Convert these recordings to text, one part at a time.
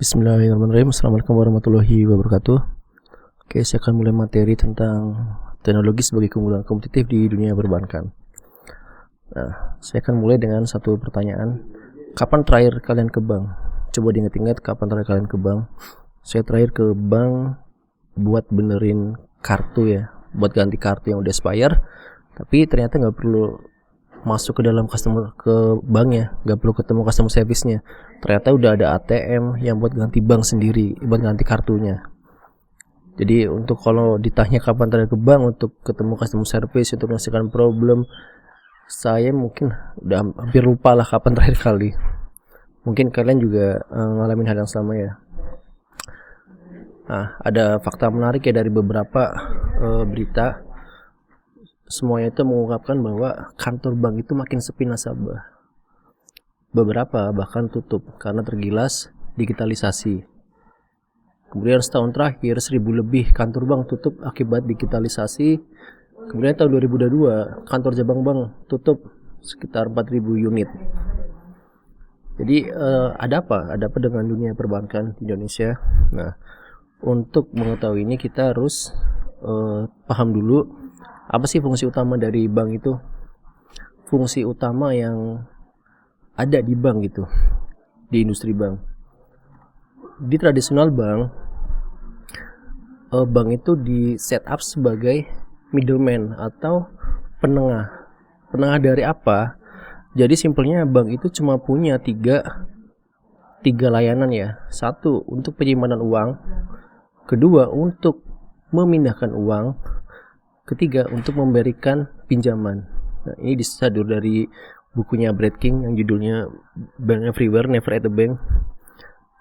Bismillahirrahmanirrahim. Assalamualaikum warahmatullahi wabarakatuh. Oke, saya akan mulai materi tentang teknologi sebagai keunggulan kompetitif di dunia perbankan. Nah, saya akan mulai dengan satu pertanyaan. Kapan terakhir kalian ke bank? Coba diingat-ingat kapan terakhir kalian ke bank. Saya terakhir ke bank buat benerin kartu ya, buat ganti kartu yang udah expire. Tapi ternyata nggak perlu masuk ke dalam customer ke banknya, nggak perlu ketemu customer service-nya. Ternyata udah ada ATM yang buat ganti bank sendiri, buat ganti kartunya. Jadi untuk kalau ditanya kapan terakhir ke bank untuk ketemu customer service untuk menyelesaikan problem, saya mungkin udah hampir lupa lah kapan terakhir kali. Mungkin kalian juga ngalamin hal yang sama ya. Nah, ada fakta menarik ya dari beberapa berita. Semuanya itu mengungkapkan bahwa kantor bank itu makin sepi nasabah. Beberapa bahkan tutup karena tergilas digitalisasi. Kemudian setahun terakhir 1.000 lebih kantor bank tutup akibat digitalisasi. Kemudian tahun 2022 kantor cabang bank tutup sekitar 4.000 unit. Jadi ada apa? Ada apa dengan dunia perbankan di Indonesia? Nah, untuk mengetahui ini kita harus paham dulu apa sih fungsi utama dari bank itu? Fungsi utama yang ada di bank gitu, di industri bank. Di tradisional bank, bank itu di set up sebagai middleman atau penengah. Penengah dari apa? Jadi simpelnya bank itu cuma punya tiga layanan ya. Satu untuk penyimpanan uang, kedua untuk memindahkan uang, ketiga untuk memberikan pinjaman. Nah, ini disadur dari bukunya Brad King yang judulnya Bank Everywhere, Never at the Bank.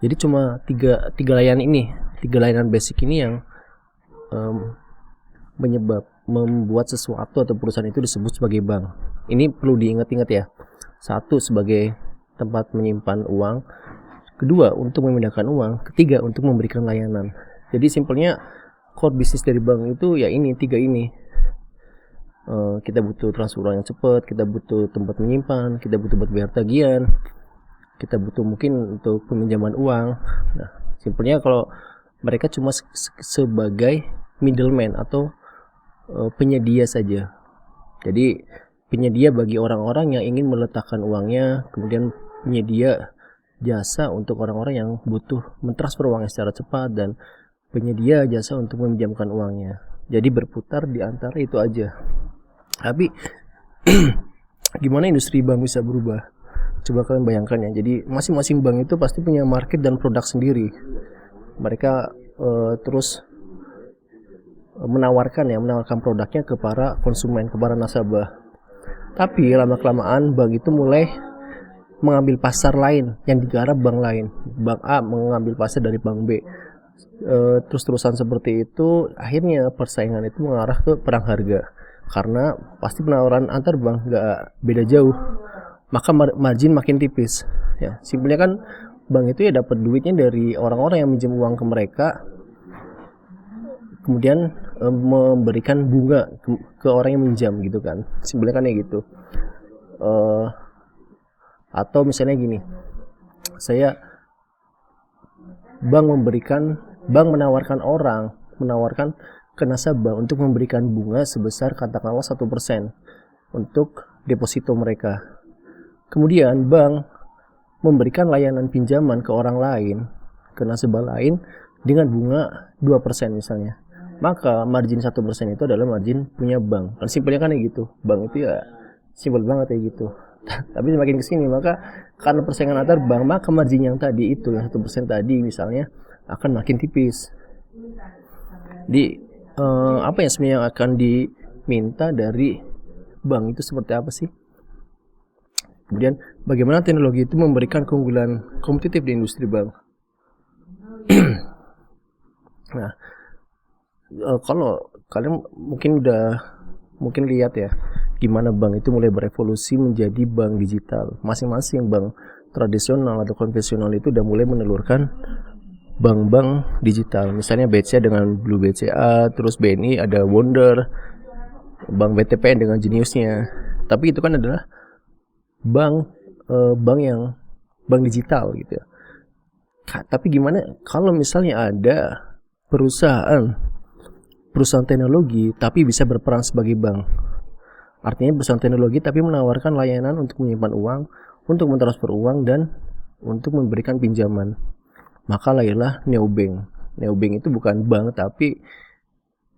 Jadi cuma tiga layanan ini, tiga layanan basic ini yang membuat sesuatu atau perusahaan itu disebut sebagai bank. Ini perlu diingat-ingat ya. Satu sebagai tempat menyimpan uang, kedua untuk memindahkan uang, ketiga untuk memberikan layanan. Jadi simpelnya core bisnis dari bank itu ya ini, tiga ini. Kita butuh transfer uang yang cepat, kita butuh tempat menyimpan, kita butuh buat bayar tagihan, kita butuh mungkin untuk peminjaman uang. Nah, simpelnya kalau mereka cuma sebagai middleman atau penyedia saja. Jadi penyedia bagi orang-orang yang ingin meletakkan uangnya, kemudian penyedia jasa untuk orang-orang yang butuh mentransfer uangnya secara cepat, dan penyedia jasa untuk meminjamkan uangnya. Jadi berputar di antara itu aja. Tapi gimana industri bank bisa berubah? Coba kalian bayangkan ya. Jadi masing-masing bank itu pasti punya market dan produk sendiri. Mereka terus menawarkan produknya ke para konsumen, ke para nasabah. Tapi lama-kelamaan bank itu mulai mengambil pasar lain yang digarap bank lain. Bank A mengambil pasar dari bank B. Terus-terusan seperti itu, akhirnya persaingan itu mengarah ke perang harga. Karena pasti penawaran antar bank gak beda jauh, maka margin makin tipis ya. Simpelnya kan bank itu ya dapat duitnya dari orang-orang yang minjem uang ke mereka, kemudian memberikan bunga ke orang yang minjam gitu kan. Simpelnya kan ya gitu. Atau misalnya gini, bank menawarkan ke nasabah untuk memberikan bunga sebesar katakanlah 1% untuk deposito mereka. Kemudian bank memberikan layanan pinjaman ke orang lain, ke nasabah lain dengan bunga 2% misalnya. Maka margin 1% itu adalah margin punya bank. Kan simpelnya kan kayak gitu. Bank itu ya simpel banget kayak gitu. Tapi semakin kesini maka karena persaingan antar bank, maka margin yang tadi itu yang 1% tadi misalnya akan makin tipis. Apa yang sebenarnya akan diminta dari bank itu seperti apa sih? Kemudian bagaimana teknologi itu memberikan keunggulan kompetitif di industri bank? Nah, kalau kalian mungkin lihat ya, gimana bank itu mulai berevolusi menjadi bank digital. Masing-masing bank tradisional atau konvensional itu udah mulai menelurkan bank-bank digital. Misalnya BCA dengan Blue BCA, terus BNI ada Wonder, Bank BTPN dengan Geniusnya. Tapi itu kan adalah bank digital gitu ya. Tapi gimana kalau misalnya ada perusahaan teknologi tapi bisa berperan sebagai bank? Artinya perusahaan teknologi tapi menawarkan layanan untuk menyimpan uang, untuk mentransfer uang, dan untuk memberikan pinjaman. Maka lahirlah neobank. Neobank itu bukan bank tapi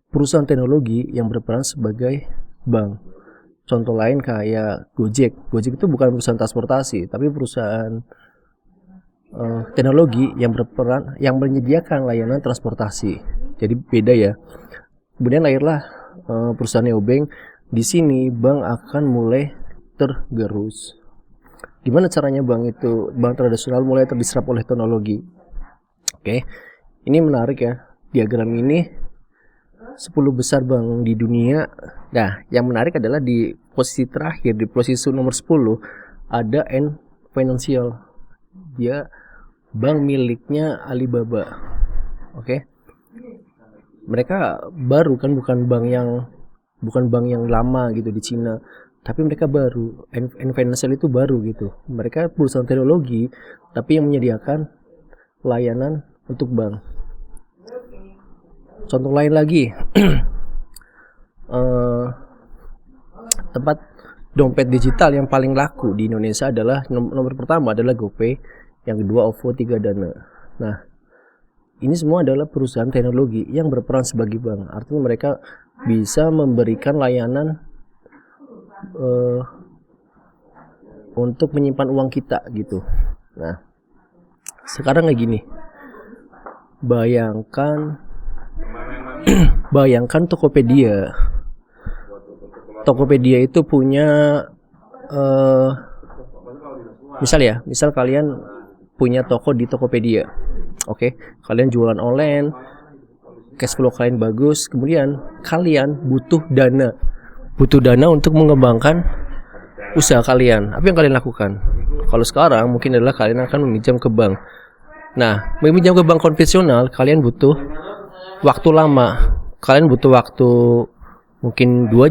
perusahaan teknologi yang berperan sebagai bank. Contoh lain kayak Gojek. Gojek itu bukan perusahaan transportasi tapi perusahaan teknologi yang berperan, yang menyediakan layanan transportasi. Jadi beda ya. Kemudian lahirlah perusahaan neobank. Di sini bank akan mulai tergerus. Gimana caranya bank tradisional mulai terdisrupt oleh teknologi? Oke, ini menarik ya. Diagram ini 10 besar bank di dunia. Nah, yang menarik adalah di posisi terakhir, di posisi nomor 10 ada Ant Financial. Dia bank miliknya Alibaba. Oke. Mereka baru kan, bukan bank yang lama gitu di Cina, tapi mereka baru. Ant Financial itu baru gitu. Mereka perusahaan teknologi tapi yang menyediakan layanan untuk bank. Contoh lain lagi, tempat dompet digital yang paling laku di Indonesia adalah nomor pertama adalah GoPay, yang kedua OVO, 3 Dana. Nah, ini semua adalah perusahaan teknologi yang berperan sebagai bank. Artinya mereka bisa memberikan layanan untuk menyimpan uang kita gitu. Nah, sekarang kayak gini. Bayangkan Tokopedia. Tokopedia itu punya misal kalian punya toko di Tokopedia. Oke, kalian jualan online, cash flow kalian bagus, kemudian kalian butuh dana untuk mengembangkan usaha kalian. Apa yang kalian lakukan? Kalau sekarang mungkin adalah kalian akan meminjam ke bank. Nah, meminjam ke bank konvensional kalian butuh waktu lama. Kalian butuh waktu mungkin 2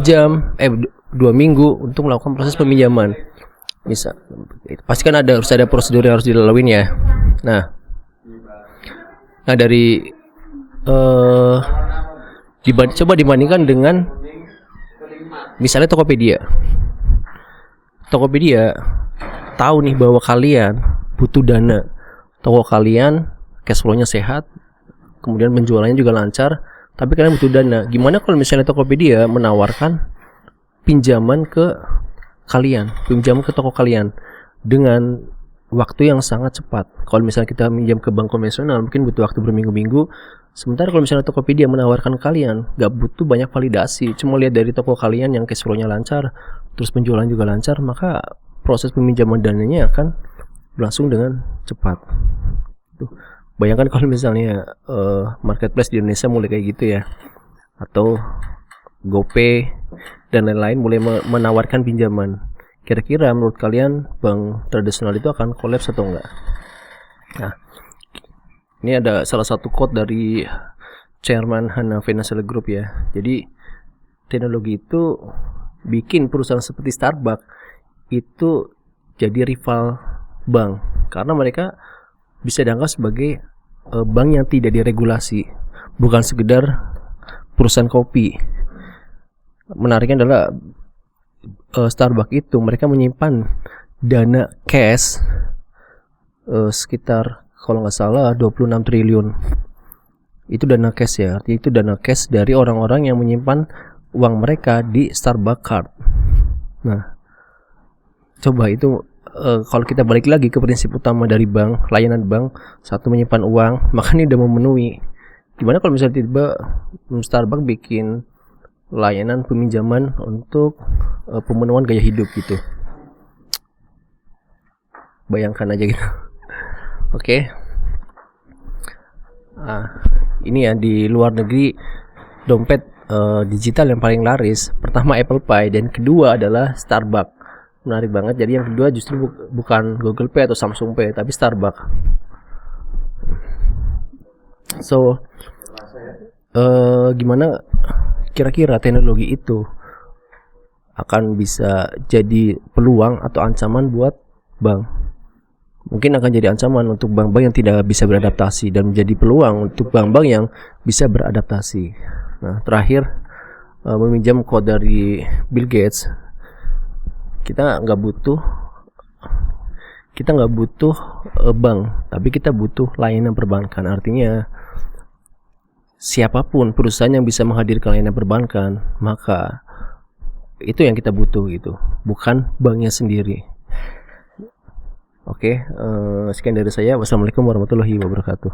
minggu untuk melakukan proses peminjaman. Misal, pasti kan harus ada prosedur yang harus dilalui ya. Nah dari coba dibandingkan dengan misalnya Tokopedia tahu nih bahwa kalian butuh dana, toko kalian cash flow-nya sehat, kemudian penjualannya juga lancar, tapi kalian butuh dana. Gimana kalau misalnya Tokopedia menawarkan pinjaman ke toko kalian dengan waktu yang sangat cepat? Kalau misalnya kita minjam ke bank konvensional mungkin butuh waktu berminggu-minggu. Sementara kalau misalnya Tokopedia menawarkan kalian gak butuh banyak validasi, cuma lihat dari toko kalian yang cash flow-nya lancar, terus penjualan juga lancar, maka proses peminjaman dananya akan berlangsung dengan cepat. Bayangkan kalau misalnya marketplace di Indonesia mulai kayak gitu ya, atau GoPay dan lain-lain mulai menawarkan pinjaman. Kira-kira menurut kalian bank tradisional itu akan kolaps atau enggak? Nah, ini ada salah satu quote dari Chairman Hana Financial Group ya. Jadi teknologi itu bikin perusahaan seperti Starbucks itu jadi rival bank, karena mereka bisa dianggap sebagai bank yang tidak diregulasi, bukan sekedar perusahaan kopi. Menariknya adalah Starbucks itu mereka menyimpan dana cash sekitar kalau nggak salah 26 triliun. Itu dana cash ya, artinya itu dana cash dari orang-orang yang menyimpan uang mereka di Starbucks card. Nah, coba itu kalau kita balik lagi ke prinsip utama dari bank, layanan bank, satu menyimpan uang, maka ini udah memenuhi. Gimana kalau misalnya tiba-tiba Starbucks bikin layanan peminjaman untuk pemenuhan gaya hidup gitu? Bayangkan aja gitu. Oke. Ini ya, di luar negeri dompet digital yang paling laris pertama Apple Pay dan kedua adalah Starbucks. Menarik banget. Jadi yang kedua justru bukan Google Pay atau Samsung Pay tapi Starbucks. So gimana kira-kira teknologi itu akan bisa jadi peluang atau ancaman buat bank? mungkin akan jadi ancaman untuk bank-bank yang tidak bisa beradaptasi dan menjadi peluang untuk bank-bank yang bisa beradaptasi. Nah, terakhir, meminjam quote dari Bill Gates, kita nggak butuh bank, tapi kita butuh layanan perbankan. Artinya siapapun perusahaan yang bisa menghadirkan layanan perbankan, maka itu yang kita butuh gitu, bukan banknya sendiri. Oke, sekian dari saya. Wassalamualaikum warahmatullahi wabarakatuh.